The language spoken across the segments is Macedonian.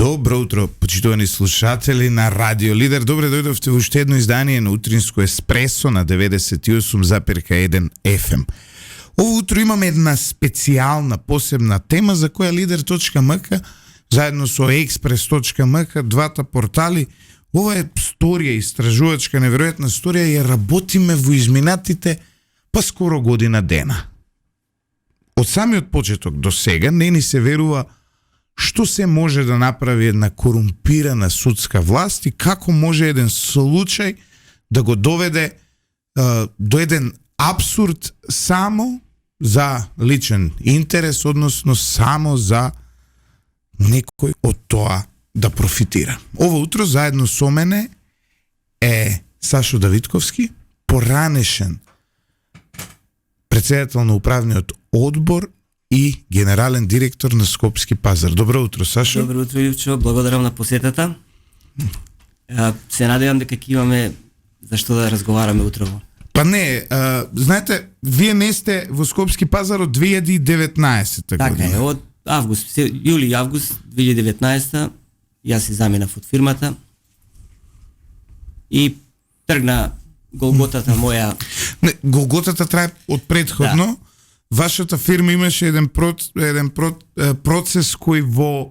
Добро утро, почитувани слушатели на Радио Лидер. Добре дојдовте во уште едно издание на Утринско еспресо на 98,1 FM. Ово утро имаме една специјална, посебна тема за која Lider.mk заедно со Express.mk, двата портали, ова е сторија, истражувачка, неверојатна сторија, ја работиме во изминатите па скоро година дена. Од самиот почеток до сега не ни се верува што се може да направи една корумпирана судска власт и како може еден случај да го доведе до еден апсурд само за личен интерес, односно само за некој од тоа да профитира. Ово утро заедно со мене е Сашо Давидковски, поранешен председател на управниот одбор и генерален директор на Скопски пазар. Добро утро, Сашо. Добро утро, Ивчо. Благодарам на посетата. Се надевам дека ќе имаме за што да разговараме утрово. Па не, знаете, вие не сте во Скопски пазар од 2019 година. Така е, од август, јули-август 2019 јас се заменав од фирмата и тргна голготата моја. Не, голготата трае од претходно. Да. Вашата фирма имаше еден процес кој во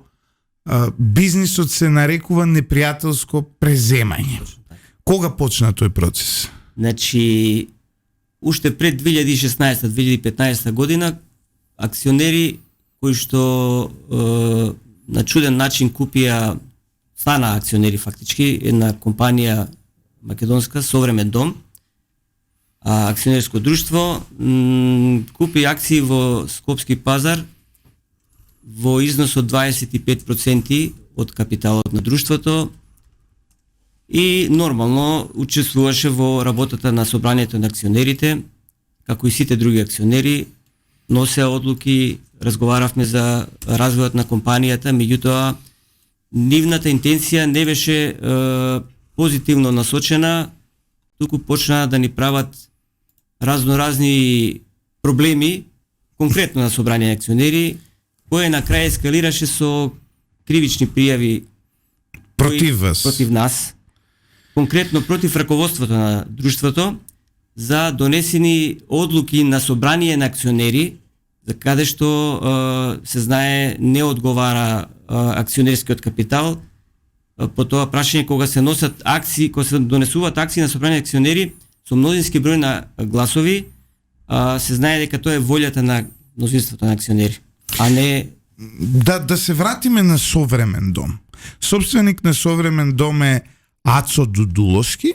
бизнисот се нарекува непријателско преземање. Кога почна тој процес? Значи, уште пред 2016-2015 година, акционери кои што на чуден начин стана акционери фактички, една компанија македонска, Современ дом, акционерско друштво, купи акции во Скопски пазар во износ од 25% од капиталот на друштвото и нормално учествуваше во работата на собранието на акционерите, како и сите други акционери, носеа одлуки, разговаравме за развојот на компанијата, меѓутоа нивната интенција не беше позитивно насочена, туку почнаа да ни прават разноразни проблеми, конкретно на собрание на акционери, кој на крај ескалираше со кривични пријави против нас, конкретно против раководството на друштвото, за донесени одлуки на собрание на акционери, за каде што се знае не одговара акционерскиот капитал. По тоа прашање, кога се носат акции, кога се донесуваат акции на собрание на акционери со мнозински број на гласови, се знае дека тоа е волјата на мнозинството на акционери, а не... Да се вратиме на Современ дом. Собственик на Современ дом е Ацо Дудуловски.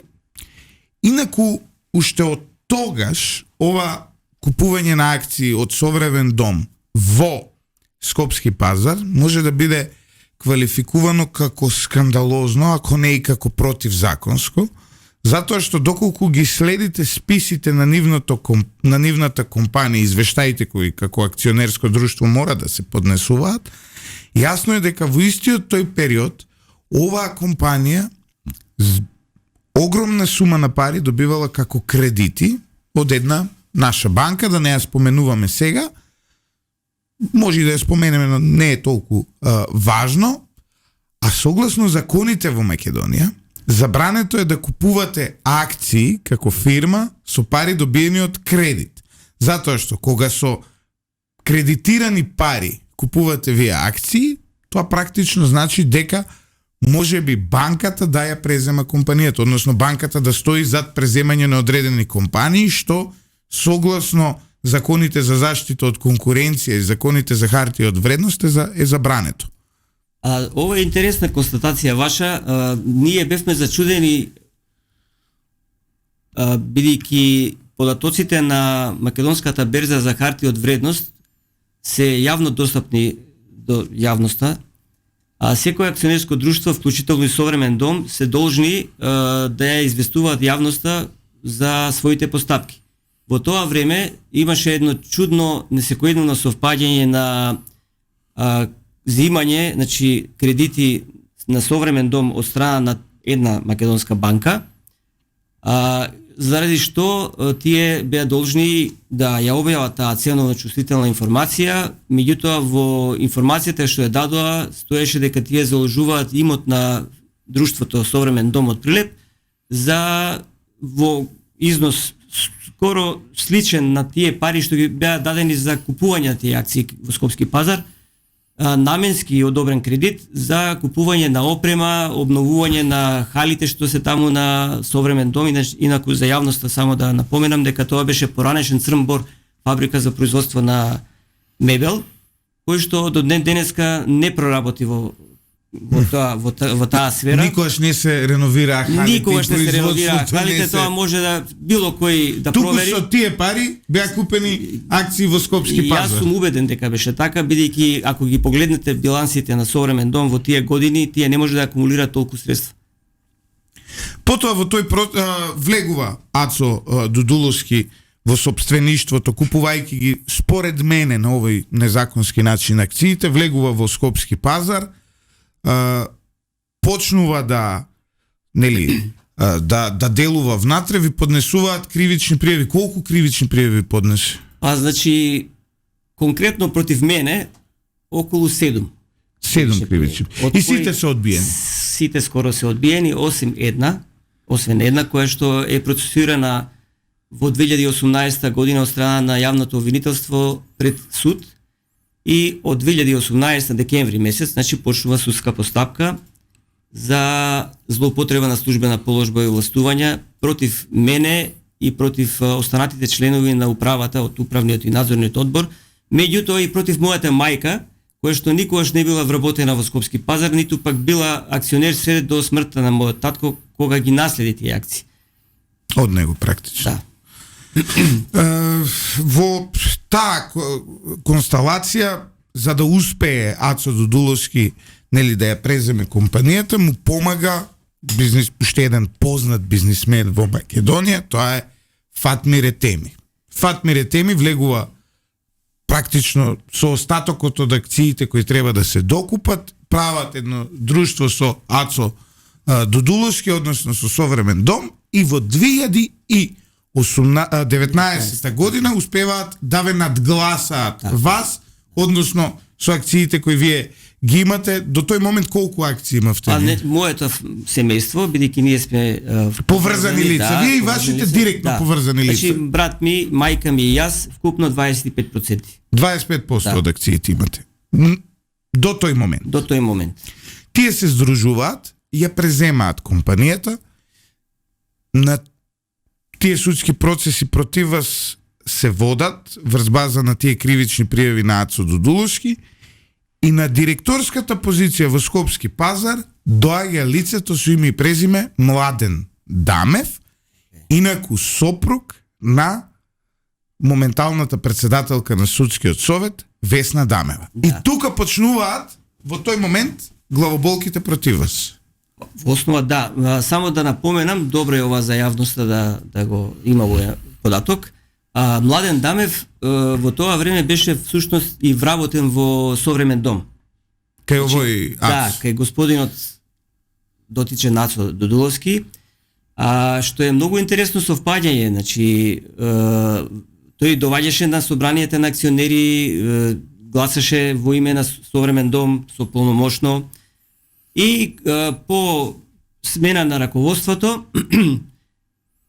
Инаку, уште од тогаш, ова купување на акции од Современ дом во Скопски пазар може да биде квалификувано како скандалозно, ако не и како противзаконско, затоа што доколку ги следите списите на нивната компанија, извештаите кои како акционерско друштво мора да се поднесуваат, јасно е дека во истиот тој период оваа компанија огромна сума на пари добивала како кредити од една наша банка, да не ја споменуваме сега, може и да ја споменеме, но не е толку важно, а согласно законите во Македонија, забрането е да купувате акции како фирма со пари добиени од кредит. Затоа што кога со кредитирани пари купувате вие акции, тоа практично значи дека може би банката да ја презема компанијата, односно банката да стои зад преземање на одредени компании, што согласно законите за заштита од конкуренција и законите за хартија од вредност е забрането. Ова е интересна констатација ваша. Ние бевме зачудени, бидејќи податоците на македонската берза за хартија од вредност се јавно достапни до јавноста, а секој акционерско друштво, вклучително и Современ дом, се должни да ја известуваат јавноста за своите постапки. Во тоа време имаше едно чудно, несекојдневно совпаѓање на взимање, значи кредити на Современ дом од страна на една македонска банка, заради што тие беа должни да ја објават таа ценовно чувствителна информација, меѓутоа во информацијата што ја дадоа стоеше дека тие заложуваат имот на друштвото Современ дом од Прилеп за во износ скоро сличен на тие пари што ги беа дадени за купување на тие акции во Скопски пазар, наменски одобрен кредит за купување на опрема, обновување на халите што се таму на Современ дом. Инаку за јавноста само да напоменам дека тоа беше поранешен Црн бор, фабрика за производство на мебел, кој што до ден денеска не проработи во таа сфера. Никогаш не се реновираа халите. Никогаш не се реновираа халите, тоа може да било кој да провери. Туку со тие пари беа купени акции во Скопски пазар. Јас сум убеден дека беше така, бидејќи ако ги погледнете билансите на Современ дом во тие години, тие не може да акумулираат толку средства. Потоа во тој влегува Ацо Дудуловски во сопствеништвото, купувајќи ги според мене на овој незаконски начин акциите, влегува во Скопски пазар, почнува да делува внатре, ви поднесуваат кривични пријави. Колку кривични пријави поднесе? Значи конкретно против мене околу 7. 7 кривични. И сите се одбиени. Сите скоро се одбиени, освен една која што е процесирана во 2018 година од страна на јавното обвинителство пред суд. И од 2018 декември месец, значи почнува судска постапка за злоупотреба на службена положба и властувања против мене и против останатите членови на управата од управниот и надзорниот одбор, меѓутоа и против мојата мајка, која што никогаш не била вработена во Скопски пазар, ниту пак била акционер се до смртта на мојот татко кога ги наследи тие акции. Од него практично. Да. Во таа констелација, за да успее Ацо Дудуловски да ја преземе компанијата, му помага уште еден познат бизнисмен во Македонија, тоа е Фатмир Етеми. Фатмир Етеми влегува практично со остатокот од акциите кои треба да се докупат, прават едно друштво со Ацо Дудуловски, односно со Современ дом, и во 2019 година успеваат да ве надгласаат вас, односно со акциите кои вие ги имате. До тој момент колку акции имавте? Моето семејство, бидејќи ние сме поврзани лица, вие и вашите директно поврзани лица. Значи брат ми, мајка ми и јас вкупно 25%. 25% од акциите имате. До тој момент. До тој момент. Тие се здружуваат, ја преземаат компанијата, на тие судски процеси против вас се водат врз база на тие кривични пријави на Ацо Дудуловски, и на директорската позиција во Скопски пазар доаѓа лицето со име и презиме Младен Дамев, инаку сопруг на моменталната председателка на судскиот совет Весна Дамева. Да. И тука почнуваат во тој момент главоболките против вас. Во основа, да. Само да напоменам, добро е ова за јавноста да го има овој податок. Младен Дамев во тоа време беше всушност и вработен во Современ дом. Кај овој Ацо? Да, кај господинот дотичен Ацо Дудуловски, што е многу интересно совпаѓање. Значи, тој доваѓаше на собранијата на акционери, гласаше во име на Современ дом со полномошно, и по смена на раководството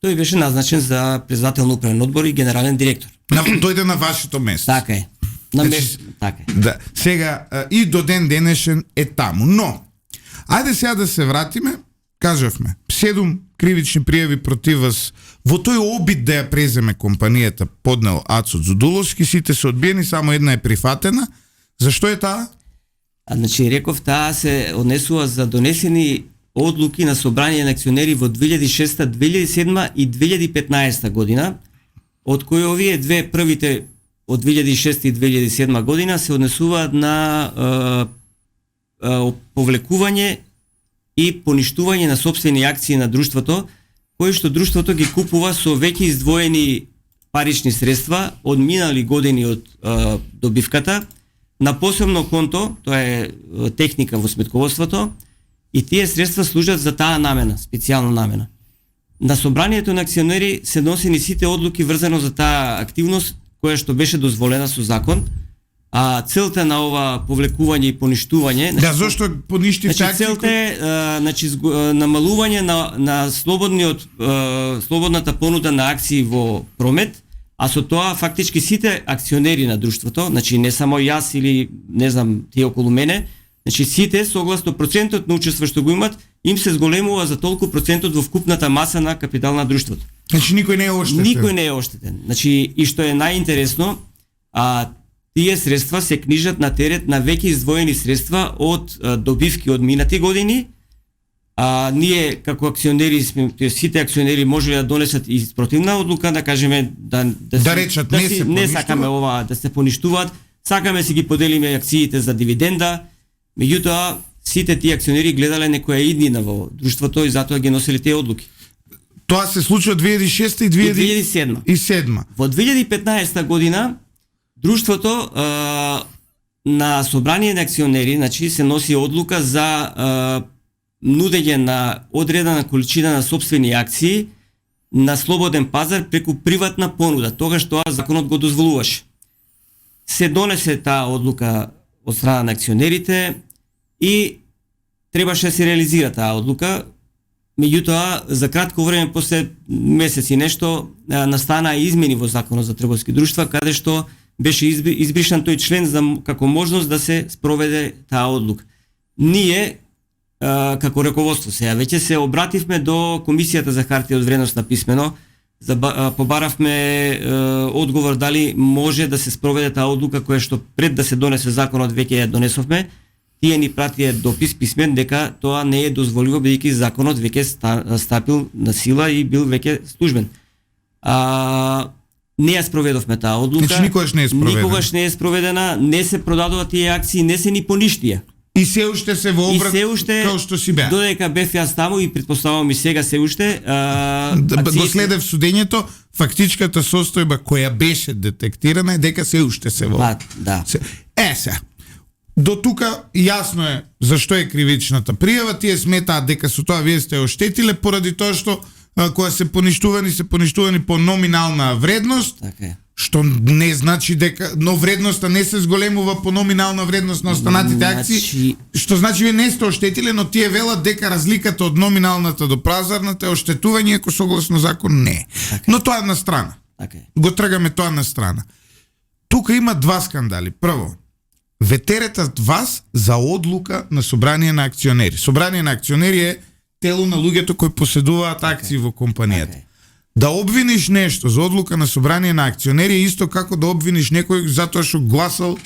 тој беше назначен за председател на управен одбор и генерален директор. Дојде на вашето место. Така е. Така е. Да. Сега и до ден денешен е таму. Но ајде сега да се вратиме. Кажавме 7 кривични пријави против вас во тој обид да ја преземе компанијата поднел Ацо Дудуловски, сите се одбиени, само една е прифатена. Зашто е таа? Значи, реков, таа се однесува за донесени одлуки на собрание на акционери во 2006, 2007 и 2015 година, од кои овие две првите од 2006 и 2007 година се однесуваат на повлекување и поништување на сопствени акции на друштвото, кои што друштвото ги купува со веќе издвоени парични средства од минали години од добивката на посебно конто, тоа е техника во сметководството, и тие средства служат за таа намена, специјална намена. на собранието на акционери се носени сите одлуки врзано за таа активност која што беше дозволена со закон. А целта на ова повлекување и поништување, Да, зошто поништи значи целта е намалување на слободната понуда на акции во промет, а со тоа фактички сите акционери на друштвото, значи не само јас или не знам тие околу мене, значи сите согласно процентот на учество што го имат, им се зголемува за толку процентот во вкупната маса на капитал на друштвото. Значи никој не е оштетен. Никој не е оштетен. Значи и што е најинтересно, тие средства се книжат на терет на веќе издвоени средства од добивки од минати години. Ние како акционери сите акционери можеле да донесат и спротивна одлука, да кажеме да речат не сакаме ова да се поништуваат, сакаме си ги поделиме акциите за дивиденда. Меѓутоа сите тие акционери гледале некоја иднина во друштвото и затоа ги носели тие одлуки. Тоа се случува 2006 и 2007. Во 2015 година друштвото на собрание на акционери, значи се носи одлука за нудење на одредена количина на сопствени акции на слободен пазар преку приватна понуда, тогаш тоа законот го дозволуваше. Се донесе таа одлука од страна на акционерите и требаше да се реализира таа одлука. Меѓутоа, за кратко време, после месец и нешто, настана измени во Законот за трговски друштва, каде што беше избришан тој член за како можност да се спроведе таа одлука. Ние, како раководство сега, веќе се обративме до Комисијата за хартија од вредност на писмено, побаравме одговор дали може да се спроведе таа одлука која што пред да се донесе законот веќе ја донесовме. Тие ни пратија допис писмен дека тоа не е дозволиво бидејќи законот веќе стапил на сила и бил веќе службен. Не ја спроведовме таа одлука. Значи никогаш не е спроведена, не се продадуваат тие акции, не се ни поништија. И се уште се во обрат како што си беа. Додека бев јас таму и претпоставувам и сега се уште го следев судењето, фактичката состојба која беше детектирана е дека се уште се во. Да. Сега. До тука јасно е зашто е кривичната пријава, тие сметаат дека со тоа вие сте оштетиле поради тоа што кога се поништувани по номинална вредност. Така е. Што не значи дека но вредноста не се зголемува по номинална вредност на останатите акции, што значи вие не сте оштетиле, но тие велат дека разликата од номиналната до пазарната е оштетување, ако согласно закон не е. Но тоа е на страна. Го тргаме тоа на страна. Тука има два скандали. Прво, ветеретат вас за одлука на собрание на акционери. Собрание на акционери е тело на луѓето кои поседуваат акции во компанијата. Да обвиниш нешто за одлука на собрание на акционери е исто како да обвиниш некој затоа што гласал,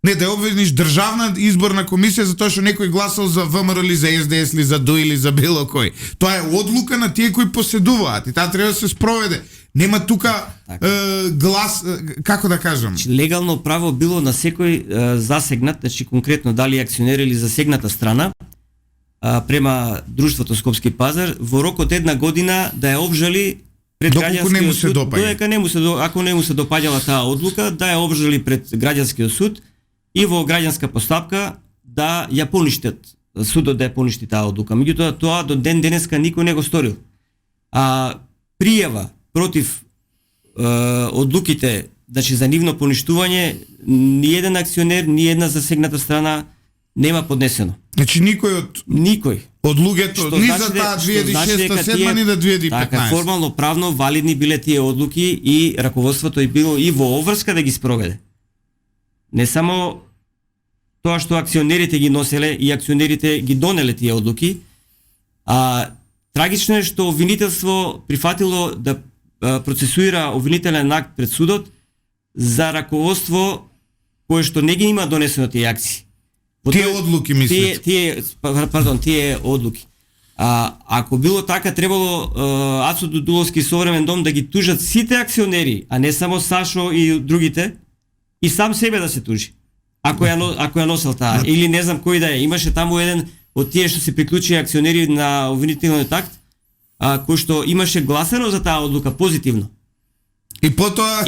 не да обвиниш државна изборна комисија затоа што некој гласал за ВМРО или за СДС или за ДО или за било кој. Тоа е одлука на тие кои поседуваат и таа треба да се спроведе. Нема тука глас, како да кажам. Легално право било на секој засегнат, значи конкретно дали акционер или засегната страна према друштвото Скопски пазар во рок од една година да ја обжали пред граѓанскиот суд, додека ако не му се допаѓала таа одлука, да ја обжали пред граѓанскиот суд и во граѓанска постапка да ја поништат, судот да ја поништи таа одлука. Меѓутоа тоа до ден денеска никој не го сторил. Пријава против одлуките, значи за нивно поништување, ни еден акционер, ни една засегната страна нема поднесено. Значи никој од луѓето ни за таа 2006-2007 ни до 2015. Така, формално правно валидни биле тие одлуки и раководството е било и во обврска да ги спроведе. Не само тоа што акционерите ги носеле и акционерите ги донеле тие одлуки, трагично е што обвинителство прифатило да процесуира обвинителен акт пред судот за раководство кое што не ги има донесено тие акции. Тие одлуки мислите? Тие одлуки. Ако било така, требало Ацо Дудуловски современ дом да ги тужат сите акционери, а не само Сашо и другите, и сам себе да се тужи. Ако ја носел таа, или не знам кој да е. Имаше таму еден од тие што се приклучи акционери на обвинителниот акт, кој што имаше гласено за таа одлука позитивно. И потоа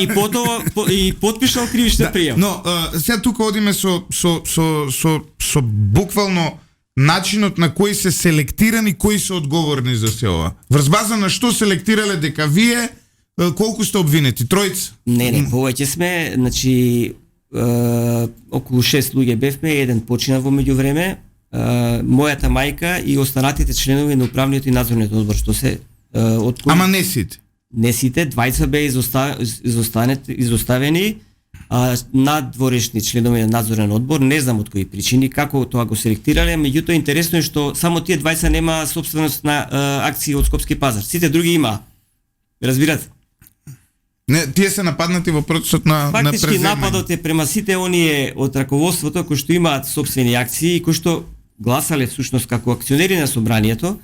и потпишал кривична пријава. Но сега тука одиме со буквално начинот на кој се селектирани, кои се одговорни за се ова? Врз база на што селектирале дека вие колку сте обвинети? Тројца? Не, повеќе сме, значи околу 6 луѓе бевме, еден почина во меѓувреме, мојата мајка и останатите членови на управниот и надзорниот одбор, што се од кои... Ама не сите? Не сите, двајца беа изоставени, надворешни членови на надзорен одбор, не знам од кои причини, како тоа го селектирале, меѓутоа интересно е што само тие двајца нема собственост на акции од Скопски пазар. Сите други има. Разбирате? Не, тие се нападнати во процесот на преземање. Фактички нападот е према сите оние од раководството кои што имаат собствени акции и кои што гласале всушност како акционери на собранието,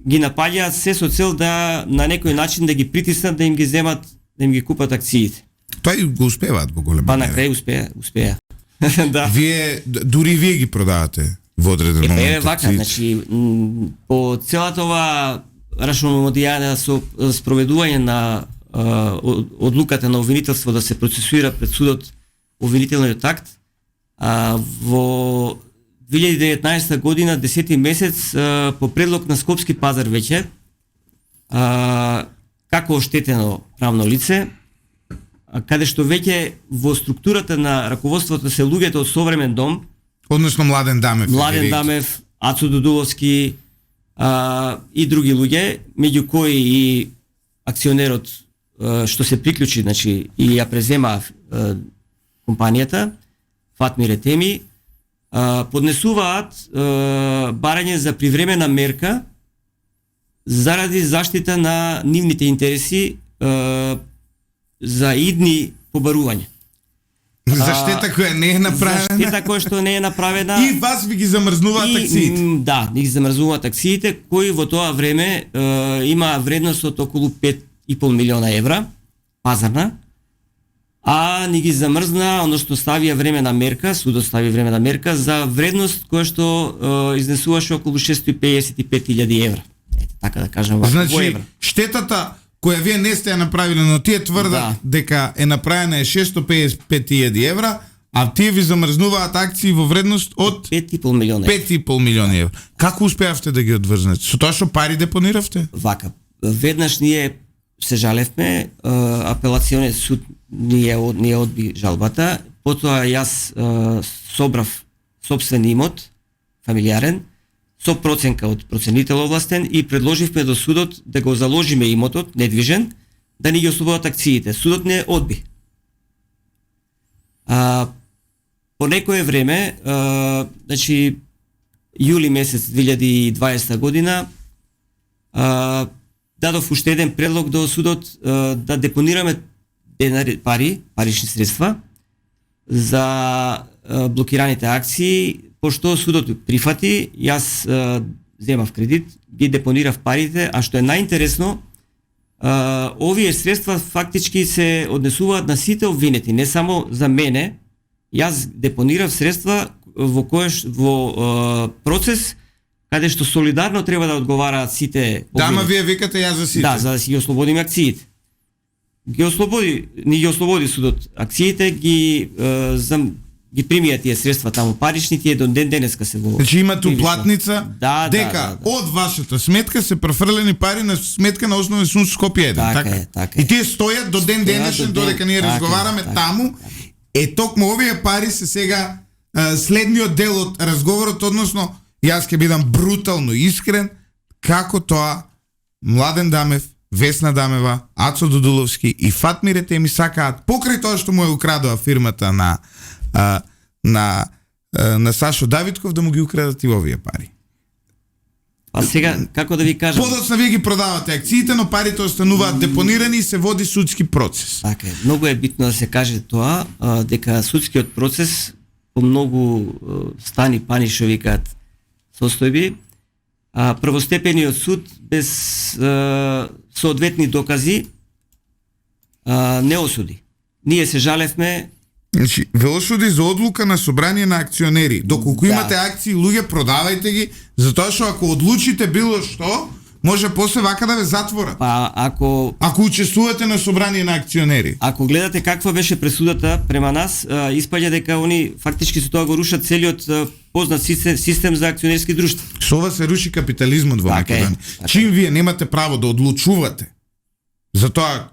ги напаѓаат се со цел да на некој начин да ги притиснат да им ги земат, да им ги купат акциите. Тоа и го успеваат во голема мера. Па на крај успеа. Да. Дури вие ги продавате во одреден момент. Вака, значи по целата ова рашомодијана со спроведување на одлуката на обвинителство да се процесуира пред судот обвинителниот акт, во 2019 година, 10 месец, по предлог на Скопски пазар веќе, како оштетено правно лице, каде што веќе во структурата на раководството се луѓето од Современ дом, односно Младен Дамев, Ацо Дудуловски и други луѓе, меѓу кои и акционерот што се приклучи, значи и ја презема компанијата, Фатмир Етеми, поднесуваат барање за привремена мерка заради заштита на нивните интереси за идни побарувања. За штета која не е направена. За штета која што не е направена. И вас ви ги замрзнуваат акциите. Да, ги замрзнуваат акциите, кои во тоа време има вредност од околу 5,5 милиона евра, пазарна, а ни ги замрзна, односно ставија времена мерка, судот стави времена мерка за вредност која што изнесуваше околу 655.000 евра. Ете, така да кажам, во евра. Штетата која вие не сте ја направиле, но тие тврдат дека е направена е 655.000 евра, а тие ви замрзнуваат акции во вредност од 5,5 милиона евра. 5,5 милиони евра. Како успеавте да ги одврзнете? Со тоа што пари депониравте? Вака, веднаш ние се жалевме, апелациониот суд ние одби жалбата, потоа јас собрав собствен имот, фамилиарен, со проценка од проценител овластен и предложивме до судот да го заложиме имотот, недвижен, да ни ги ослободат акциите. Судот не одби. По некое време, значи, јули месец 2020 година, дадов уште еден предлог до судот да депонираме парични средства за блокираните акции, пошто судот прифати, јас земав кредит, ги депонирав парите, а што е најинтересно, овие средства фактички се однесуваат на сите обвинети, не само за мене. Јас депонирав средства во процес каде што солидарно треба да одговараат сите обвинети. Да, ама вие викате ја за сите. Да, за да си ги ослободиме акциите. Ни ги ослободи судот акциите, ги примија тие средства таму парични, тие до ден денеска се во... Значи имате уплатница дека од вашата сметка се префрлени пари на сметка на основен суд Скопје 1, така? И тие стојат до ден денешен додека ние разговараме таму. Е, токму овие пари се сега следниот дел од разговорот, односно јас ќе бидам брутално искрен, како тоа Младен Дамев, Весна Дамева, Ацо Дудуловски и Фатмир Етеми сакаат, покрај тоа што му е украдоа фирмата на Сашо Давидков, да му ги украдат и овие пари. А сега, како да ви кажам... Подоцна вие ги продавате акциите, но парите остануваат депонирани и се води судски процес. Така е. Многу е битно да се каже тоа, дека судскиот процес по многу стани пани што викаат состојби, првостепениот суд без соодветни докази не осуди. Ние се жалевме. Значи, ве осуди за одлука на собрание на акционери. Доколку имате акции, луѓе, продавајте ги, затоа што ако одлучите било што, може после вака да ве затворат. Па ако учествувате на собрание на акционери. Ако гледате каква беше пресудата према нас, испаѓа дека они фактички со тоа го рушат целиот познат систем за акционерски друштва. Со ова се руши капитализмот во Македонија. Чим вие немате право да одлучувате за тоа,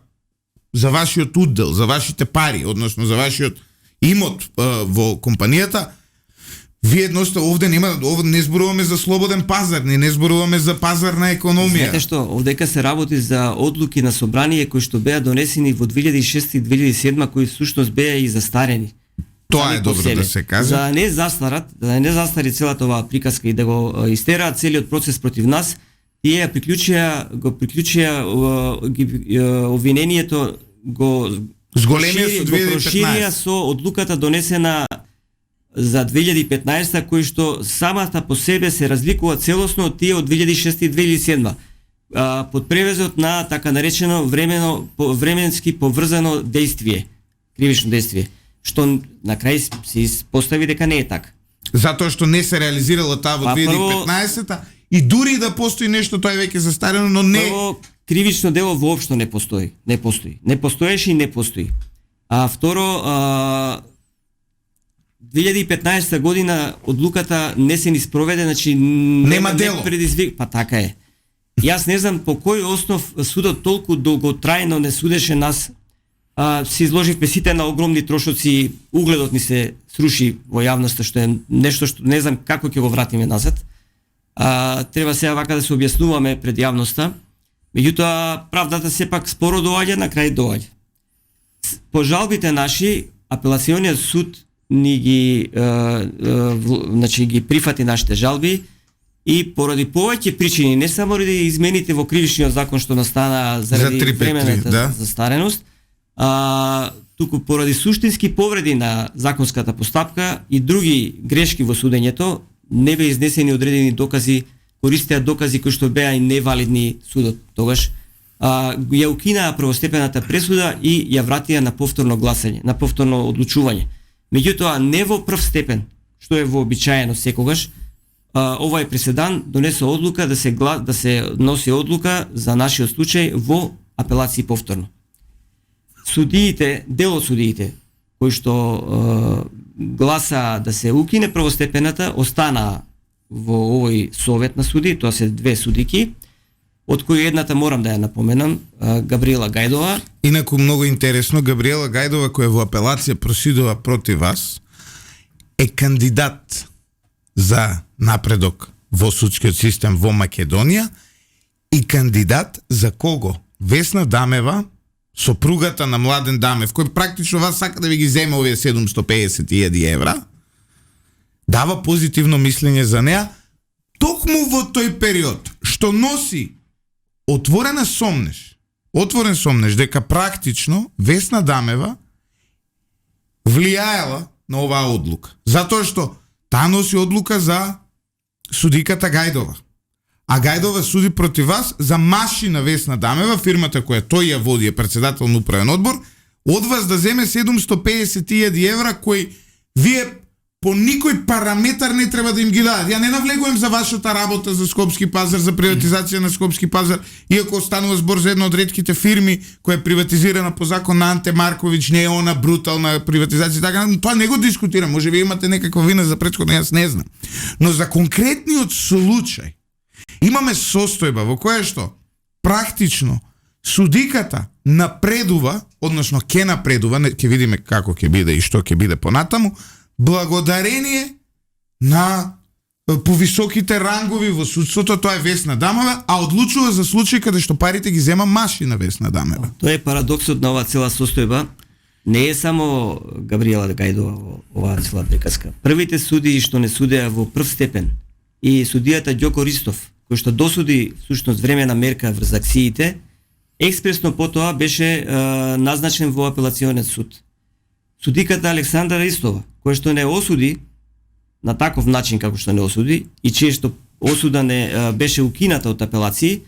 за вашиот удел, за вашите пари, односно за вашиот имот во компанијата, вие едноставно овде не зборуваме за слободен пазар, не зборуваме за пазарна економија. Знаете што, овдека се работи за одлуки на собрание кои што беа донесени во 2006 и 2007 кои всушност беа и застарени. Тоа е добро да се каже. За да не застари целата оваа приказка и да го истераат целиот процес против нас, тие го приклучија обвинението го проширија со одлуката донесена за 2015 кој што самата по себе се разликува целосно од тие од 2006 и 2007 под превезот на така наречено временски поврзано дејствие, кривично дејствие, што на крај се испостави дека не е така. Затоа што не се реализирала таа во 2015 и дури да постои нешто, тоа е веќе застарено, но не... Прво, кривично дело воопшто не постои. Не постоеше и не постои. А второ, 2015 година одлуката не се ни спроведе, значи нема дело. Па така е. Јас не знам по кој основ судот толку долготрајно не судеше нас. Се изложивме сите на огромни трошоци, угледот ни се сруши во јавноста, што е нешто што не знам како ќе го вратиме назад. Треба сега вака да се објаснуваме пред јавноста. Меѓутоа, правдата сепак споро доаѓа, на крај доаѓа. По жалбите наши, апелациониот суд ги прифати нашите жалби и поради повеќе причини, не само ради измените во кривичниот закон што настана заради времената застареност, туку поради суштински повреди на законската постапка и други грешки во судењето, не беа изнесени одредени докази, користеа докази кои што беа и невалидни судот тогаш, ја укинаа првостепената пресуда и ја вратија на повторно гласање, на повторно одлучување. Меѓутоа, не во прв степен, што е вообичаено секогаш, овај преседан донесе одлука да се носи одлука за нашиот случај во апелации повторно. Дел од судиите, кои што гласа да се укине првостепената, останаа во овој совет на суди, тоа се две судики, од кои едната морам да ја напоменам, Габриела Гајдова. Инаку многу интересно, Габриела Гајдова, која во апелација просудува против вас, е кандидат за напредок во судскиот систем во Македонија и кандидат за кого? Весна Дамева, сопругата на Младен Дамев, кој практично вас сака да ви ги земе овие 750.000 евра, дава позитивно мислење за неа, токму во тој период, што носи отворен сомнеш дека практично Весна Дамева влијаела на оваа одлука. Затоа што таа носи одлука за судиката Гајдова. А Гајдова суди против вас за машина Весна Дамева, фирмата која тој ја води, е председател на управен одбор, од вас да земе 750.000 евра кои вие по никој параметар не треба да им ги дадат. Ја не навлегувам за вашата работа за Скопски пазар, за приватизација на Скопски пазар, иако останува збор за една од ретките фирми која е приватизирана по закон на Анте Марковиќ, не е она брутална приватизација, така, тоа не го дискутирам, може ви имате некаква вина за претходно, јас не знам. Но за конкретниот случај имаме состојба во која што практично судиката напредува, односно ќе напредува, ќе видиме како ќе биде и што ќе биде понатаму, благодарение на повисоките рангови во судството, тоа е Весна Дамева, а одлучува за случај каде што парите ги зема машина Весна Дамева. Тоа е парадоксот на оваа цела состојба. Не е само Габриела Гајдова во оваа цела приказка. Првите судии што не судеа во прв степен и судијата Ѓоко Ристов, кој што досуди всушност времена мерка врз акциите, експресно потоа беше назначен во апелационен суд. Судиката Александра Ристова, која што не осуди на таков начин како што не осуди и чие што осуда не беше укината од апелации,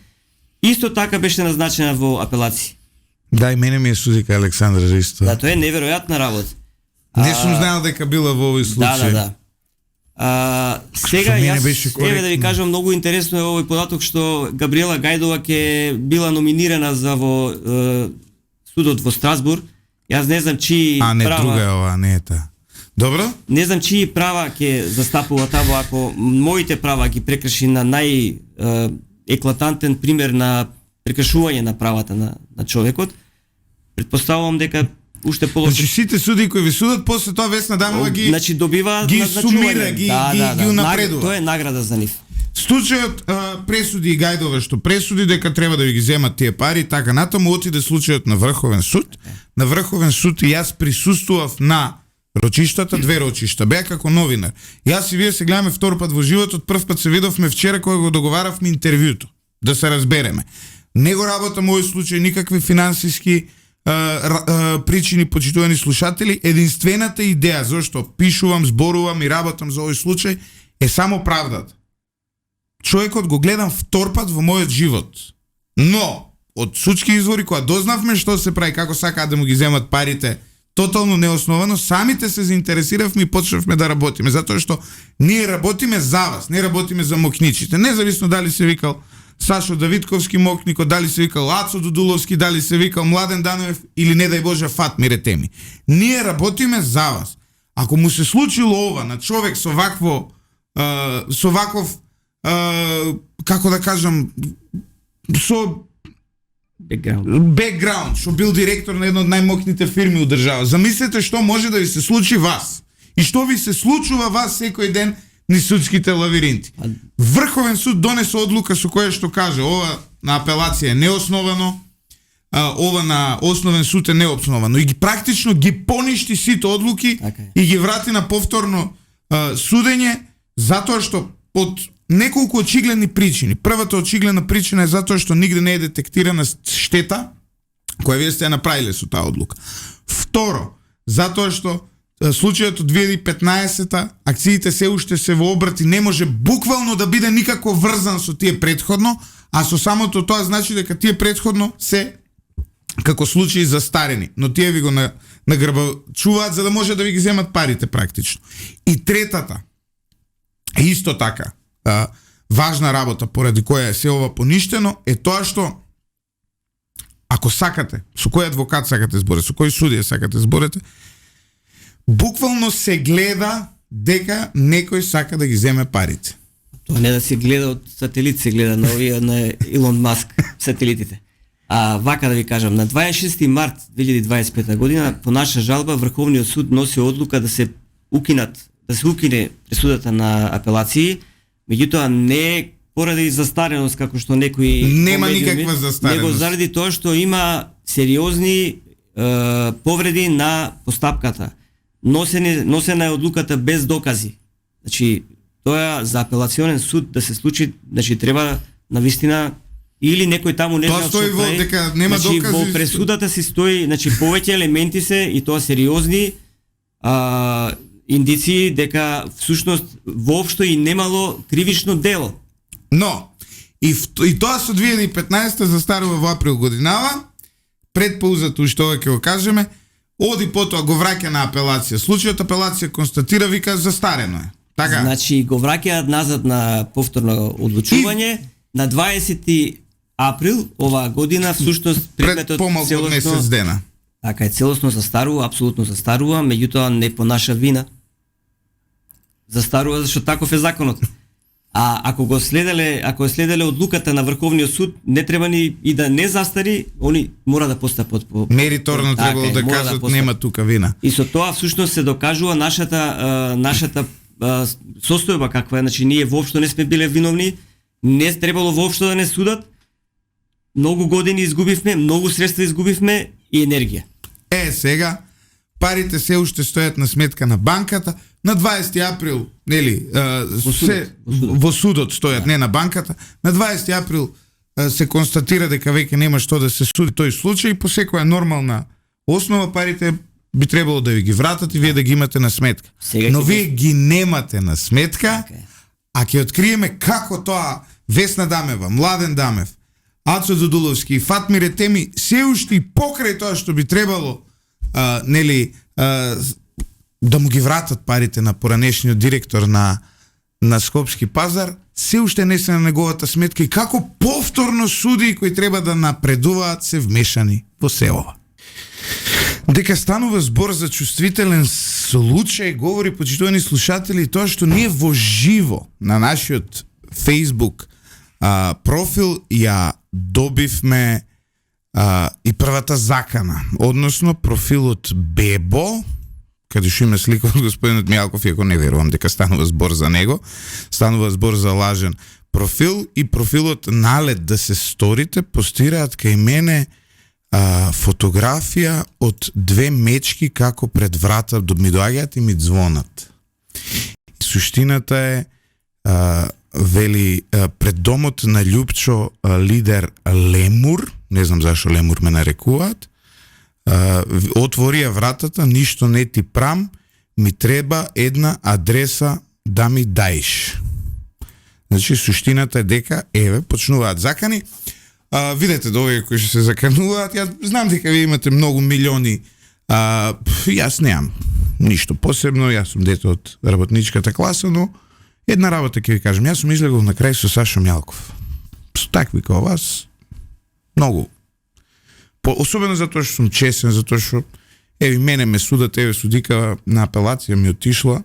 исто така беше назначена во апелации. Да, и мене ми е судика Александра Ристова. Да, тоа е неверојатна работа. Не сум знаел дека била во овој случај. Да. Сега Што мене јас беше еве да ви коректно. кажам, многу интересно е овој податок што Габриела Гајдова ќе била номинирана за во судот во Страсбург. Јас не знам чии А не права, друга е ова, не е таа. Добро? не знам чии права ќе застапува таму, ако моите права ги прекрши на еклатантен пример на прекршување на правата на човекот. Предпоставувам дека уште полошо. Значи сите суди кои ви судат, после тоа Весна Дамова ги Значи добива ги назначување. сумира, ги унапредува. Тоа е награда за нив. Случајот пресуди и Гајдова што пресуди дека треба да ви ги земат тие пари, така натаму отиде случајот на Врховен суд. На Врховен суд и јас присуствував на рочиштата, 2 рочишта, беа како новинар. Јас и вие се гледаме втор пат во животот, прв пат се видовме вчера кога го договаравме интервјуто, да се разбереме. Не го работам овој случај никакви финансиски причини, почитувани слушатели. Единствената идеја зашто пишувам, зборувам и работам за овој случај е само правдата. Човекот го гледам втор пат во мојот живот. Но од судски извори кога дознавме што се прави, како сакаат да му ги земат парите, тотално неосновано, самите се заинтересиравме и почнавме да работиме, затоа што ние работиме за вас, не работиме за мокничите. Независно дали се викал Сашо Давидковски мокнико, дали се викал Ацо Дудуловски, дали се викал Младен Даноев или не дај Боже Фатмир Етеми. Ние работиме за вас. Ако му се случило ова на човек со ваков како да кажам, со бекграунд, што бил директор на една од најмокните фирми у држава. Замислете што може да ви се случи вас и што ви се случува вас секој ден ни судските лавиринти. Врховен суд донесе одлука со која што каже ова на апелација е неосновано, ова на основен суд е неосновано и ги практично ги поништи сите одлуки и ги врати на повторно судење, затоа што од неколку очигледни причини. Првата очигледна причина е затоа што нигде не е детектирана штета која вие сте направиле со таа одлука. Второ, затоа што случајот од 2015-та, акциите се уште се во обрат и не може буквално да биде никако врзан со тие претходно, а со самото тоа значи дека тие претходно се како случаи застарени, но тие ви го нагрбачуваат за да може да ви ги земат парите практично. И третата, исто така, важна работа поради која е се ова поништено, е тоа што ако сакате, со кој адвокат сакате зборете, со кој судија сакате зборете, буквално се гледа дека некој сака да ги земе парите. Тоа не да се гледа од сателит, се гледа на овие на Илон Маск сателитите. Вака да ви кажам, на 26 март 2025 година по наша жалба Врховниот суд носи одлука да се укине пресудата на апелации, меѓутоа не поради застареност како што некои нема никаква застареност, него заради тоа што има сериозни повреди на постапката. Носена е одлуката без докази. Значи, тоа за апелационен суд да се случи, значи треба навистина или некој таму не знам што прави. Дека нема значи, докази. Во пресудата си стои, значи повеќе елементи се и тоа сериозни индиции дека всушност воопшто и немало кривично дело. Но и тоа со 2015 застарува во април годинава, пред паузата уште ова ќе го кажеме, оди потоа го враќа на апелација. Случајот апелација констатира, вика застарено е. Така? Значи го враќаат назад на повторно одлучување на 20 април оваа година, всушност предметот помалку од месец дена. Така е, целосно застарува, апсолутно застарува, меѓутоа не по наша вина. Застарува зашто таков е законот. Ако е следеле одлуката на Врховниот суд, не треба ни и да не застари, они мора да постапат по мериторно требало да кажат нема тука вина. И со тоа всушност се докажува нашата состојба каква е, значи ние воопшто не сме биле виновни, не требало воопшто да не судат. Многу години изгубивме, многу средства изгубивме и енергија. Сега парите се уште стојат на сметка на банката. На 20 април, нели, во судот стојат, не на банката. На 20 април се констатира дека веќе нема што да се суди тој случај, по секоја нормална основа парите би требало да ви ги вратат и вие да ги имате на сметка. Но вие ги немате на сметка, а ќе откриеме како тоа Весна Дамева, Младен Дамев, Ацо Дудуловски и Фатмир Етеми се уште и покрај тоа што би требало да му ги вратат парите на поранешниот директор на Скопски пазар, се уште не се на неговата сметка и како повторно судии кои треба да напредуваат се вмешани во се ова. Дека станува збор за чувствителен случај, говори, почитувани слушатели, тоа што ние во живо на нашиот Facebook профил ја добивме и првата закана, односно профилот Бебо, каде што има слика од господинот Мијалков, иако не верувам дека станува збор за него, станува збор за лажен профил, и профилот Налет да се сторите постираат кај мене фотографија од две мечки како пред врата ми доаѓаат и ми звонат. Суштината е вели пред домот на Љупчо лидер Лемур, не знам зашо Лемур ме нарекуваат, отворија вратата, ништо не ти прам, ми треба една адреса да ми даиш. Значи суштината е дека еве почнуваат закани. Видете да овие кои што се закануваат, ја знам дека ви имате многу милиони, јас неам ништо посебно, јас сум дете од работничката класа, но една работа ќе ви кажам, јас сум излегол на крај со Сашо Мјалков. Со такви како вас, многу. Особено затоа што сум честен, затоа што еви мене ме судат, еве судика на апелација ми отишла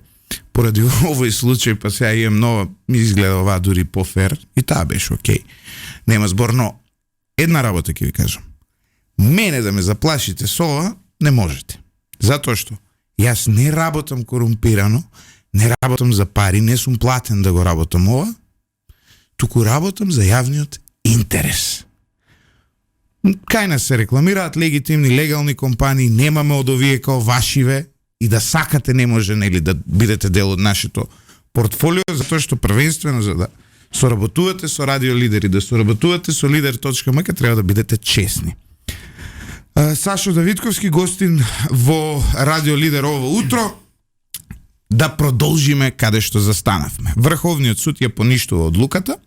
поради овој случај, па сега имам нова, ми изгледа ова дури по-фер и таа беше окей. Нема збор, но една работа ќе ви кажам. Мене да ме заплашите со ова, не можете. Затоа што јас не работам корумпирано, не работам за пари, не сум платен да го работам ова, туку работам за јавниот интерес. Кај нас се рекламираат легитимни, легални компании, немаме од овие као вашиве и да сакате не може, нели, да бидете дел од нашето портфолио, затоа што првенствено за да соработувате со радио лидери, да соработувате со lider.mk, треба да бидете честни. Сашо Давидковски, гостин во Радио Лидер ово утро, да продолжиме каде што застанавме. Врховниот суд ја поништува одлуката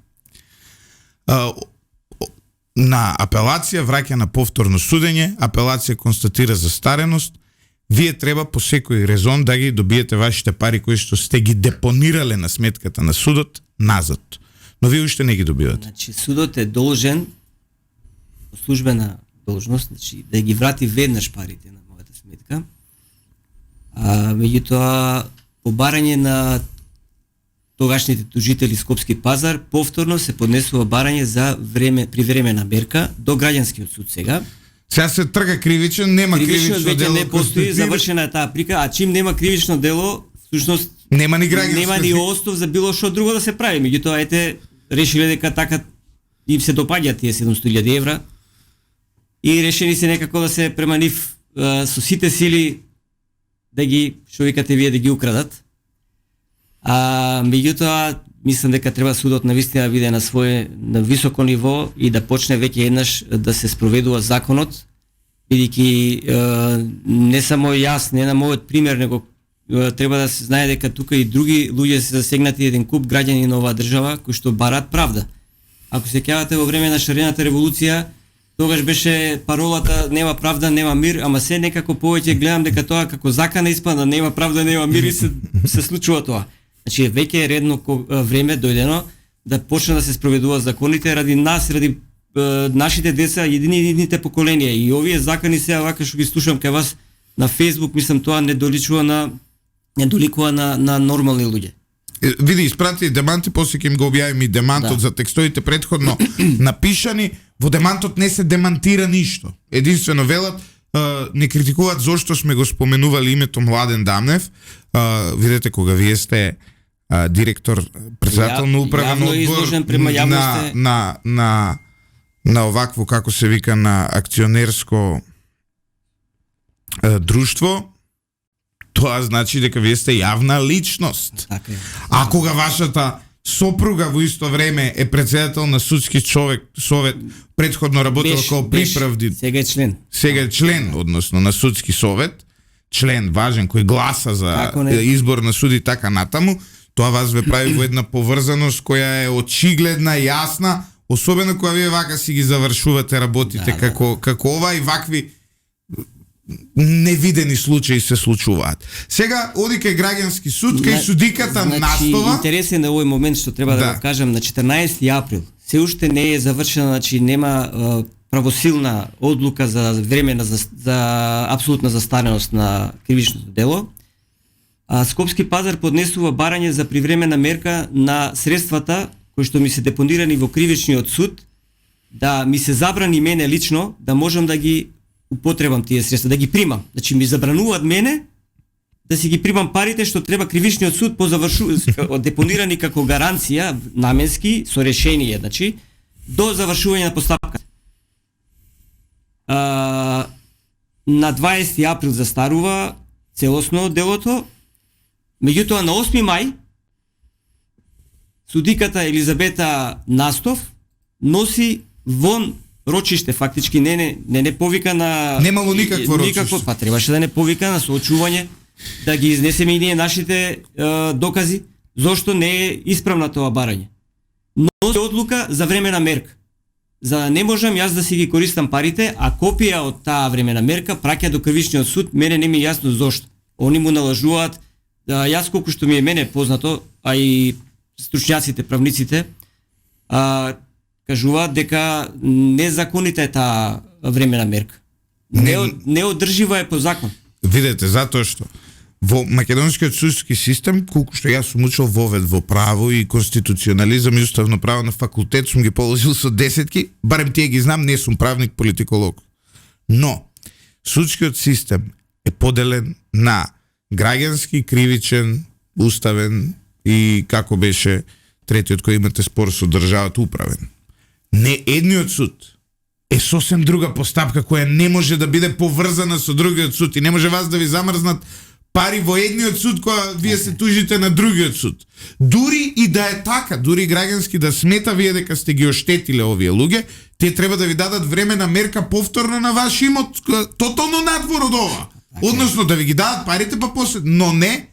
на апелација, враќа на повторно судење, апелација констатира застареност, вие треба по секој резон да ги добиете вашите пари кои што сте ги депонирале на сметката на судот назад. Но вие уште не ги добивате. Значи судот е должен по службена должност, значи да ги врати веднаш парите на мојата сметка. Меѓутоа по барање на тогашните тужители Скопски пазар повторно се поднесува барање за привремена мерка до граѓанскиот суд сега. Сега се трга кривичен, нема кривично дело. Не постои, завршена е таа прика, а чим нема кривично дело, всушност нема ни граѓански. Нема ни остов за било што друго да се прави. Меѓутоа ете решиле дека така им се допаѓаат тие 700.000 евра и решени се некако да се према нив со сите сили да ги, што викате вие, да ги украдат. Меѓутоа мислам дека треба судот навистина биде на високо ниво и да почне веќе еднаш да се спроведува законот, бидејќи не само јас, не на мојот пример, него треба да се знае дека тука и други луѓе се засегнати, еден куп граѓани на оваа држава кои што бараат правда. Ако се сеќавате во време на шарената револуција, тогаш беше паролата нема правда, нема мир, ама се некако повеќе гледам дека тоа како закана испада, нема правда, нема мир и се случува тоа. Значи веќе е редно време дојдено да почне да се спроведува законите ради нас, ради нашите деца, едините поколенија, и овие закани сега вака што ги слушам кај вас на Facebook, мислам тоа не доликува на нормални луѓе. Види, испрати деманти, после ќе им го објавим и демантот за текстовите предходно напишани. Во демантот не се демантира ништо. Единствено велат, не критикуваат зошто сме го споменували името Младен Дамнев. Видете, кога вие сте директор, председател на управен одбор на овакво, како се вика, на акционерско друштво, тоа значи дека вие сте јавна личност. А кога вашата сопруга во исто време е председател на судски совет, предходно работел како приправди. Сега е член, односно на судски совет, член важен кој гласа за избор на суди така натаму, тоа вас ве прави во една поврзаност која е очигледна, јасна, особено кога вие вака си ги завршувате работите како ова и вакви невидени случаи се случуваат. Сега оди кај граѓански суд, кај судиката Настова. Интересен е овој момент што треба да го кажам, на 14 април се уште не е завршена, значи нема правосилна одлука за времена за апсолутна застареност на кривичното дело. Скопски Пазар поднесува барање за привремена мерка на средствата кои што ми се депонирани во кривичниот суд, да ми се забрани мене лично да можам да ги употребам тие средства, да ги примам. Значи ми забрануваат мене да си ги примам парите што треба кривичниот суд по депонирани како гаранција наменски со решение, значи до завршување на постапката. На 20 април застарува целосно делото. Меѓутоа на 8 мај судиката Елизабета Настов носи вон рочиште, фактички не повика на... Немало никакво рочиште. Па требаше да не повика на соочување, да ги изнесеме и ние нашите докази, зошто не е исправна тоа барање. Но се одлука за времена мерка. За да не можам јас да си ги користам парите, а копија од таа времена мерка праќа до кривичниот суд, мене не ми е јасно зошто. Они му налажуваат, јас колку што ми е мене познато, а и стручњаците, правниците, кажуваат дека незаконита е таа времена мерка. Неодржива е по закон. Видете, затоа што во македонскиот судски систем, колку што јас сум учил вовед во право и конституционализам и уставно право на факултет, сум ги положил со десетки, барем тие ги знам, не сум правник, политиколог. Но судскиот систем е поделен на граѓански, кривичен, уставен и како беше третиот кој имате спор со државата, управен. Не едниот суд е сосем друга постапка која не може да биде поврзана со другиот суд и не може вас да ви замрзнат пари во едниот суд која вие се тужите на другиот суд. Дури и да е така, дури граѓански да смета вие дека сте ги оштетиле овие луѓе, те треба да ви дадат времена мерка повторно на ваш имот, тотално надвор од ова. Односно да ви ги дадат парите па после, но не.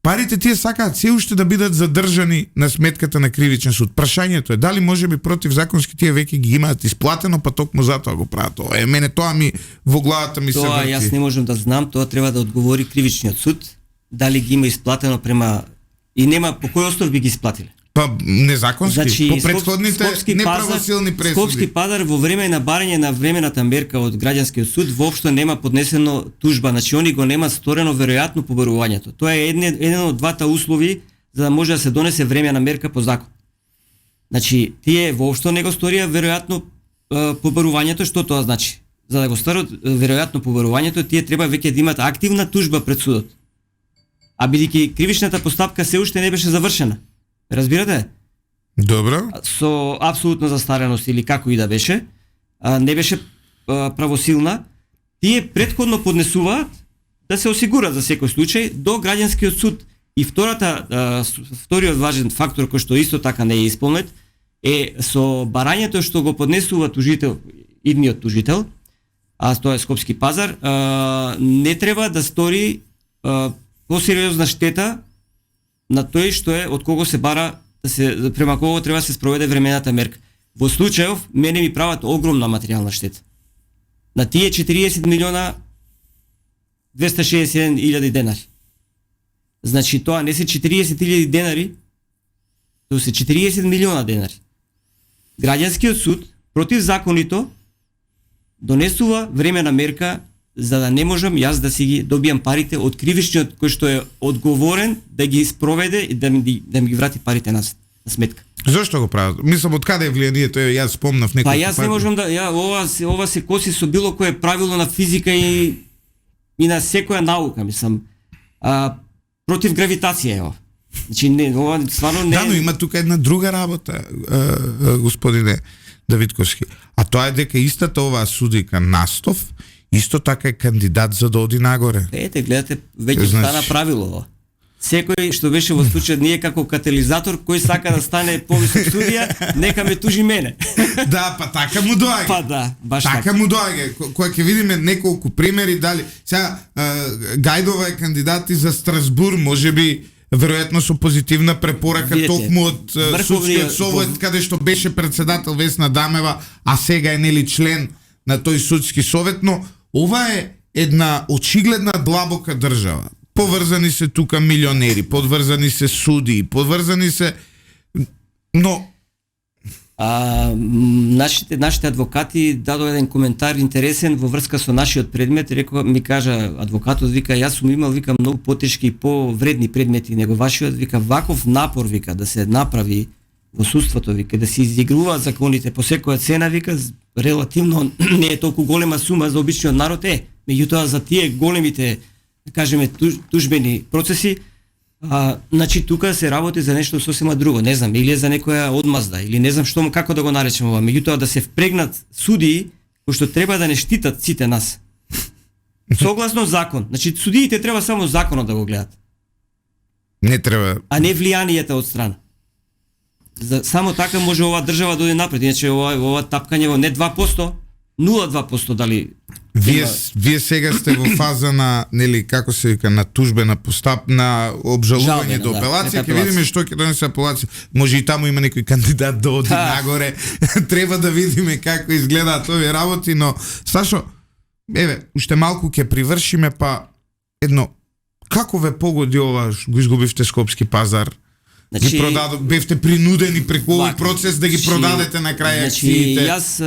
Парите тие сакаат се уште да бидат задржани на сметката на кривичен суд. Прашањето е дали може би противзаконски тие веќе ги имаат исплатено, па токму затоа го прават тоа. Мене тоа ми во главата ми се врти. Тоа јас не можам да знам, тоа треба да одговори кривичниот суд, дали ги има исплатено према и нема по кој основ би ги исплатиле. Па незаконски, значи, по претходните неправосилни пресуди. Скопски Пазар во време на барање на времената мерка од граѓанскиот суд воопшто нема поднесено тужба, значи они го нема сторено веројатно побарувањето. Тоа е еден од двата услови за да може да се донесе времена мерка по закон. Значи тие воопшто не го сторија веројатно побарувањето, што тоа значи? За да го сторат веројатно побарувањето, тие треба веќе да имат активна тужба пред судот. А бидејќи кривичната постапка се уште не беше завршена. Разбирате? Добро. Со апсолутна застареност или како и да беше, не беше правосилна, тие претходно поднесуваат да се осигурат за секој случај до граѓанскиот суд. И вториот важен фактор кој што исто така не е исполнет е со барањето што го поднесува тужител, идниот тужител, а тоа е Скопски Пазар, не треба да стори посериозна штета на тој што е од кого се бара да се према кого треба да се спроведе времената мерка. Во случајов мене ми прават огромна материјална штета. На тие 40 милиона 261.000 денари. Значи тоа не се 40.000 денари, тоа се 40 милиона денари. Граѓанскиот суд противзаконито донесува времена мерка за да не можам јас да си ги добијам парите од кривичниот кој што е одговорен да ги спроведе и да ми ги врати парите на сметка. Зошто го прават? Мислам од каде е влијанието? Јас спомнав некој. Па јас не можам да ова се коси со било кое правило на физика и на секоја наука, мислам. Против гравитација е ова. Значи не, ова стварно не. Да, но има тука една друга работа, господине Давидковски. А тоа е дека истата оваа судика Настов исто така е кандидат за да оди нагоре. Ете, гледате, веќе стана правило. Секој што беше во случај ние како катализатор, кој сака да стане повисок судија, нека ме тужи мене. Да, па така му доаѓа. Па да, баш така му доаѓа. Кога ќе видиме неколку примери, дали сега Гајдова е кандидат и за Страсбур, можеби веројатно со позитивна препорака. Видете, токму од судскиот совет каде што беше председател Весна Дамева, а сега е нели член на тој судски совет, но ова е една очигледна длабока држава. Поврзани се тука милионери, подврзани се суди, подврзани се, но нашите адвокати дадоа еден коментар интересен во врска со нашиот предмет, ми кажа адвокатот, вика, јас сум имал, вика, многу потешки и повредни предмети него вашиот, вика, ваков напор, вика, да се направи во судството, вика, да се изигруваат законите по секоја цена, вика, релативно не е толку голема сума за обичниот народ, меѓутоа за тие големите, да кажеме, тужбени процеси, значи тука се работи за нешто сосема друго, не знам, или за некоја одмазда, или не знам што како да го наречем ова, меѓутоа да се впрегнат судии кои што треба да не штитат сите нас. Согласно закон. Значи судиите треба само законот да го гледат. Не треба. А не влијанието од страна. Само така може оваа држава да оди напред, иначе ова тапкање во не 2%, 0,2% дали. Вие сега сте во фаза на, нели, како се вика, на тужбена на обжалување до апелација, ќе видиме што ќе донесе апелација. Може и таму има некој кандидат да оди нагоре. Треба да видиме како изгледаат овие работи, но Сашо, уште малку ќе привршиме, па едно, како ве погоди ова, го изгубивте Скопски пазар? Значи, бевте принудени преку овој процес да ги продадете на крај акциите. Јас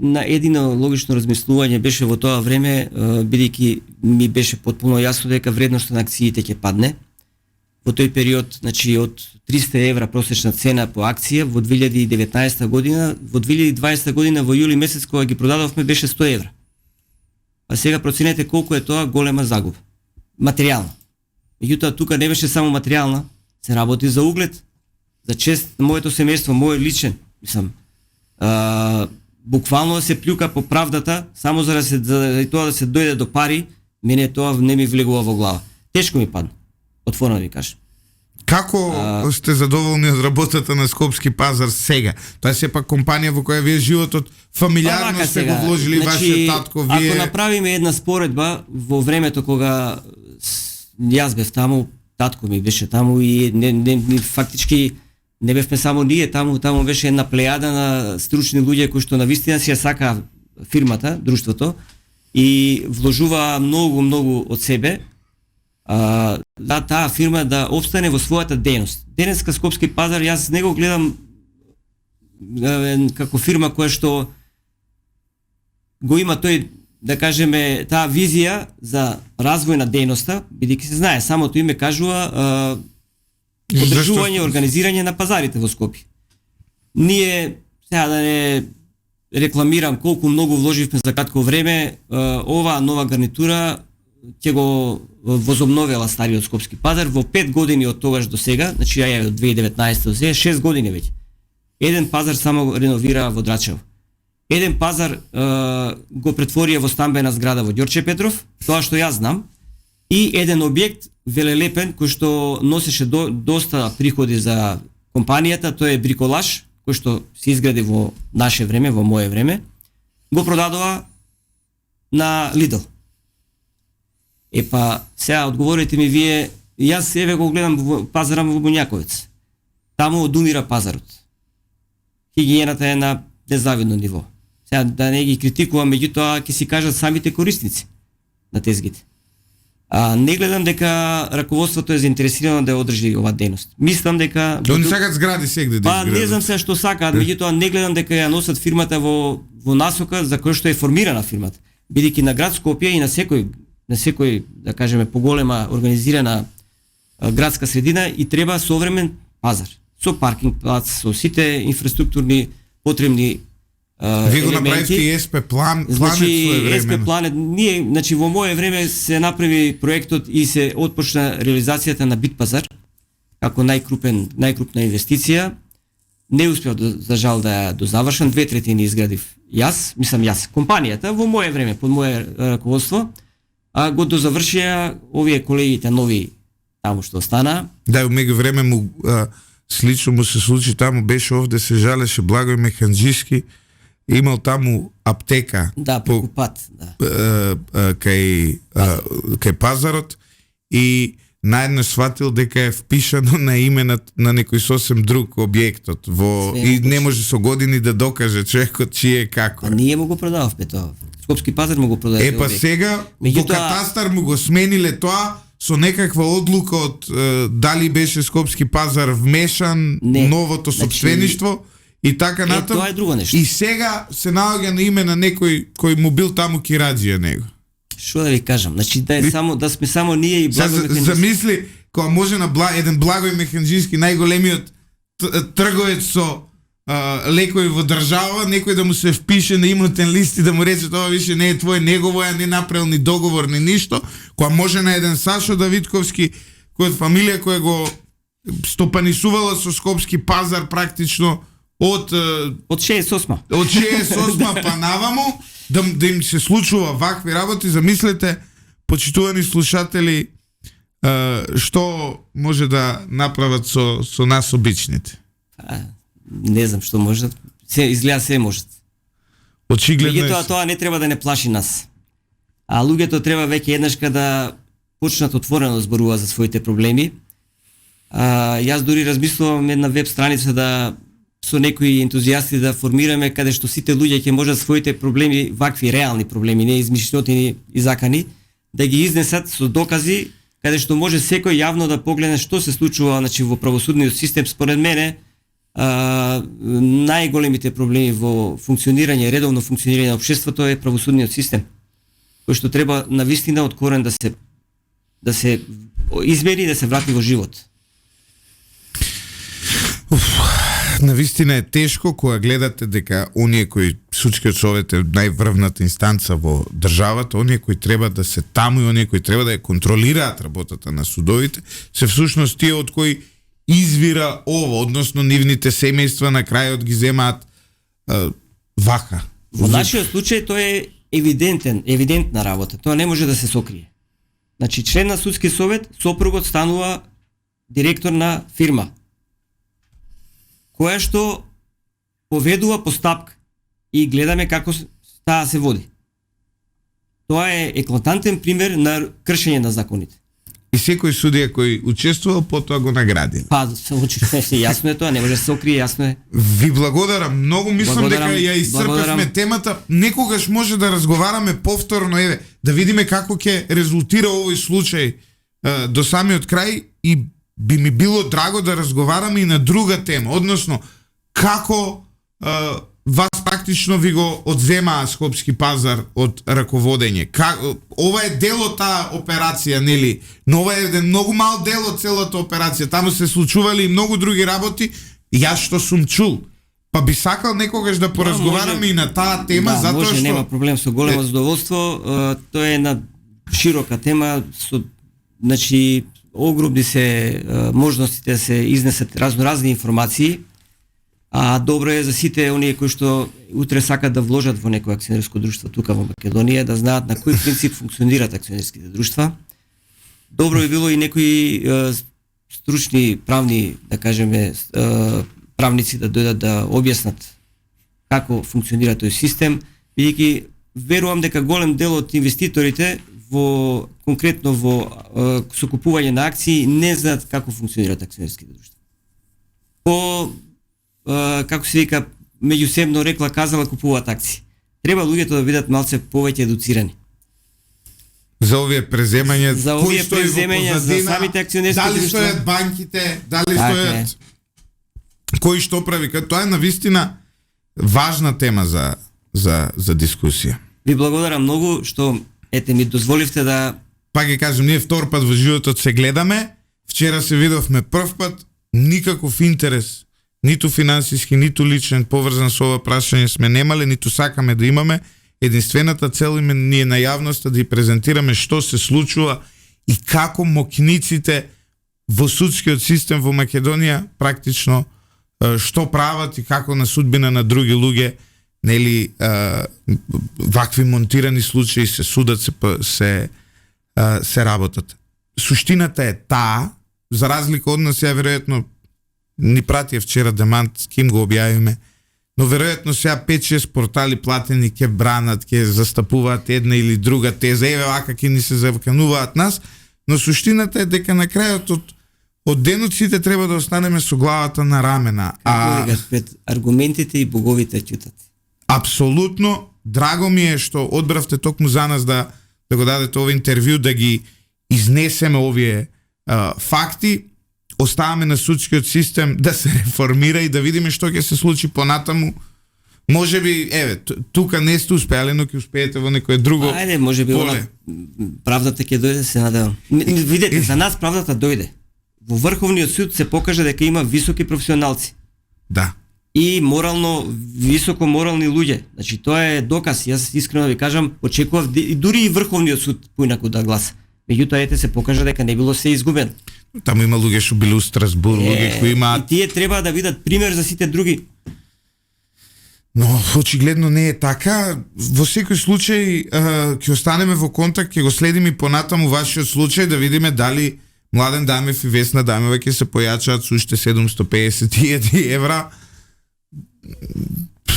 на едино логично размислување беше во тоа време, бидејќи ми беше потпуно јасно дека вредноста на акциите ќе падне. Во тој период, значи од 300 евра просечна цена по акција во 2019 година, во 2020 година во јули месец кога ги продадовме беше 100 евра. А сега проценете колку е тоа голема загуба. Материјална. Меѓутоа тука не беше само материјална, се работи за углед, за чест на моето семејство, мој личен, мислам. Буквално се плюка по правдата, само за тоа да се дојде до пари, мене тоа не ми влегува во глава. Тешко ми падна, отворено ви кажам. Како сте задоволни од работата на Скопски пазар сега? Тоа е сепак компанија во која вие животот фамилиарно сте го вложили, вашиот татко, вие. Ако направиме една споредба во времето кога јас бев таму, татко ми беше таму и фактички не бевме само ние таму беше една плејада на стручни луѓе кои што навистина си ја сака фирмата, друштвото и вложува многу од себе да таа фирма да опстане во својата дејност. Денеска Скопски пазар јас не го гледам како фирма која што го има тој, да кажеме, таа визија за развој на дејноста, бидејќи се знае, самото име кажува одржување, организирање на пазарите во Скопје. Ние, сега да не рекламирам колку многу вложивме за кратко време, оваа нова гарнитура ќе го возобновела стариот Скопски пазар во 5 години од тогаш до сега, значи ја од 2019 до сега, 6 години веќе. Еден пазар само реновира во Драчево. Еден пазар го претворија во стамбена зграда во Ѓорче Петров, тоа што јас знам, и еден објект велелепен кој што носеше доста приходи за компанијата, тоа е Бриколаш, кој што се изгради во наше време, во мое време, го продадоа на Lidl. Епа, сега одговорите ми вие, јас еве го гледам пазара во Бунјаковец. Таму одумира пазарот. Хигиената е на незавидно ниво. Сега да не ги критикувам, меѓутоа ќе си кажат самите корисници на тезгите. Не гледам дека раководството е заинтересирано да ја одржи оваа дејност. Мислам дека Они сакаат згради сегде да изградат. Не знам се што сакаат, меѓутоа не гледам дека ја носат фирмата во насока за кој што е формирана фирмата. Бидејќи на град Скопје и на секој да кажеме поголема организирана градска средина и треба современ пазар со паркинг плац, со сите инфраструктурни потребни Ви го направивте и СП план, значи СП планет, ние, значи во мое време се направи проектот и се отпочна реализацијата на Бит пазар како најкрупна инвестиција. Не успеав за жал да ја дозавршам, 2/3 изградив јас, компанијата во мое време под мое раководство, а го дозавршија овие колегите нови таму што остана. Да, у меѓувреме му слично му се случи таму, беше овде се жалеше Благој Механџиски, имал таму аптека преку пат, кај пазарот и наеднаш сватил дека е впишано на име на некој сосем друг објектот и не може со години да докаже човекот чие како. А ние му го продававме тоа. Скопски пазар му го продаде. Па сега во катастар му го смениле тоа со некаква одлука од дали беше Скопски пазар вмешан новото собствеништво и така натаму. Тоа е друго нешто. И сега се наоѓа на име на некој кој му бил таму кираџија него. Што да ви кажам, значи да сме само ние и Благој Механџиски. Замисли кога може на еден Благој Механџиски, најголемиот трговец со лекови во држава, некој да му се впише на имотен лист и да му рече тоа више не е твое, негово е, не направил ни договор ни ништо, кога може на еден Сашо Давидковски, кој од фамилија која го стопанисувала со Скопски пазар практично од 68 па наваму, да им се случува вакви работи. Замислете, почитувани слушатели, што може да направат со нас обичните. Не знам што може. Изгледа се може. Очигледно тоа не треба да не плаши нас. А луѓето треба веќе еднашка да почнат отворено да зборува за своите проблеми. Јас дури размислувам една веб страница да со некои ентузијасти да формираме каде што сите луѓе ќе можат своите проблеми, вакви реални проблеми, не измишлјотини и закани, да ги изнесат со докази каде што може секој јавно да погледне што се случува, значи во правосудниот систем. Според мене најголемите проблеми во функционирање, редовно функционирање на општеството е правосудниот систем, кој што треба навистина од корен да се измери и да се врати во живот. Навистина е тешко кога гледате дека оние кои судскиот совет е најврвната инстанца во државата, оние кои треба да се таму и оние кои треба да ја контролираат работата на судовите, се всушност тие од кои извира ова, односно нивните семејства на крајот ги земаат вака. Во нашиот случај тоа е евидентна работа. Тоа не може да се сокрие. Значи член на судски совет, сопругот станува директор на фирма која што поведува постапка и гледаме како таа се води. Тоа е еклатантен пример на кршење на законите. И секој судија кој учествувал потоа го наградил. Јасно е тоа, не може да се окрие, јасно е. Ви благодарам, многу мислам дека ја исцрпевме темата. Некогаш може да разговараме повторно, да видиме како ќе резултира овој случај до самиот крај и би ми било драго да разговараме и на друга тема, односно како вас практично ви го одземаа Скопски пазар од раководење. Ова е дел од таа операција, нели? Но ова е еден многу мал дел од целата операција. Таму се случували и многу други работи, јас што сум чул. Па би сакал некогаш да поразговараме и на таа тема, затоа може, што нема проблем, со големо задоволство. Тоа е една широка тема, значи огромни се можностите да се изнесат разноразни информации, а добро е за сите оние кои што утре сакат да вложат во некој акционерско друштво тука во Македонија, да знаат на кој принцип функционираат акционерските друштва. Добро би било и некои стручни правни, да кажеме, правници да дојдат да објаснат како функционира тој систем, бидејќи верувам дека голем дел од инвеститорите конкретно во сокупување на акции не знаат како функционираат акционерските друштва. Како се вика, меѓусебно рекла казала купуваат акции. Треба луѓето да бидат малце повеќе едуцирани. За овие преземања, за самите акционерски дали друштва. стојат банките, дали стојат кој што прави, тоа е навистина важна тема за дискусија. Ви благодарам многу што ми дозволивте да... Пак ги кажем, ние втор пат во животот се гледаме, вчера се видовме прв пат, никаков интерес, ниту финансиски, ниту личен, поврзан со ова прашање сме немале, ниту сакаме да имаме. Единствената цел ние на јавноста да ја презентираме што се случува и како мокниците во судскиот систем во Македонија практично што прават и како на судбина на други луѓе, нели, вакви монтирани случаи се судат, се работат. Суштината е таа, за разлика од нас, ја веројатно ни пратија вчера демант, с ким го објавиме, но веројатно сега 5-6 портали платени ќе бранат, ќе застапуваат една или друга теза, еве вака ќе ни се завкануваат нас, но суштината е дека на крајот од денот сите треба да останеме со главата на рамена. Аргументите и боговите ќутат. Апсолутно, драго ми е што одбравте токму за нас да го дадете овој интервју, да ги изнесеме овие факти. Оставаме на судскиот систем да се реформира и да видиме што ќе се случи понатаму. Може би, тука не сте успеали, но ќе успеете во некое друго. Ајде, може би правдата ќе дојде, се надевам. Видете, за нас правдата дојде. Во Врховниот суд се покажа дека има високи професионалци. Да. И високо морални луѓе. Значи тоа е доказ. Јас искрено да ви кажам, очекував и дури и Врховниот суд поинаку да гласа. Меѓутоа се покажа дека не било се изгубено. Таму има луѓе што били у Страсбург, луѓе кои имаат... И тие треба да видат пример за сите други. Но очигледно не е така. Во секој случај ќе останеме во контакт, ќе го следиме и понатаму вашиот случај, да видиме дали Младен Дамев и Весна Дамева ќе се појачаат со уште 750.000 евра.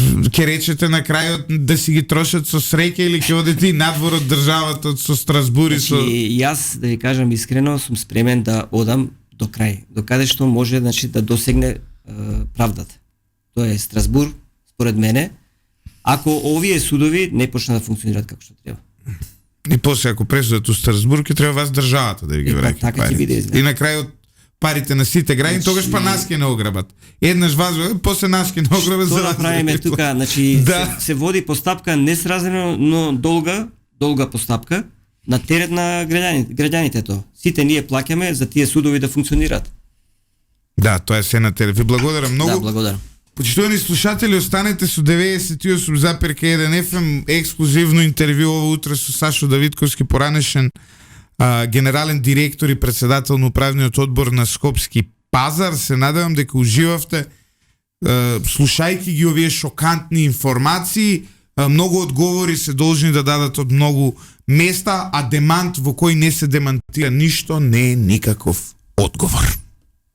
Ќе речете на крајот да си ги трошат со среќа или ќе одите и надвор од државата со Страсбур и со... Јас, да ви кажам искрено, сум спремен да одам до крај, до каде што може, значи, да досегне правдата. Тоа е Страсбур, според мене, ако овие судови не почнат да функционираат како што треба. И после, ако пресудат у Страсбург, ќе треба вас државата да ви ги враќа. Така ќе биде. И на крајот парите на сите граѓани, тогаш па нас ќе не ограбат. Еднаш вас, после нас ќе не ограбат. Што да правиме тука? Значи, се води постапка несразмерно, но долга постапка на терет на граѓаните тоа. Сите ние плаќаме за тие судови да функционираат. Да, тоа е се на терет. Ви благодарам многу. Да, благодарам. Почитувани слушатели, останете со 98,1 FM, ексклузивно интервју ово утре со Сашо Давидковски, поранешен генерален директор и председател на управниот одбор на Скопски пазар. Се надевам дека уживавте слушајќи ги овие шокантни информации. Многу одговори се должни да дадат од многу места, а демант во кој не се демантира ништо не е никаков одговор.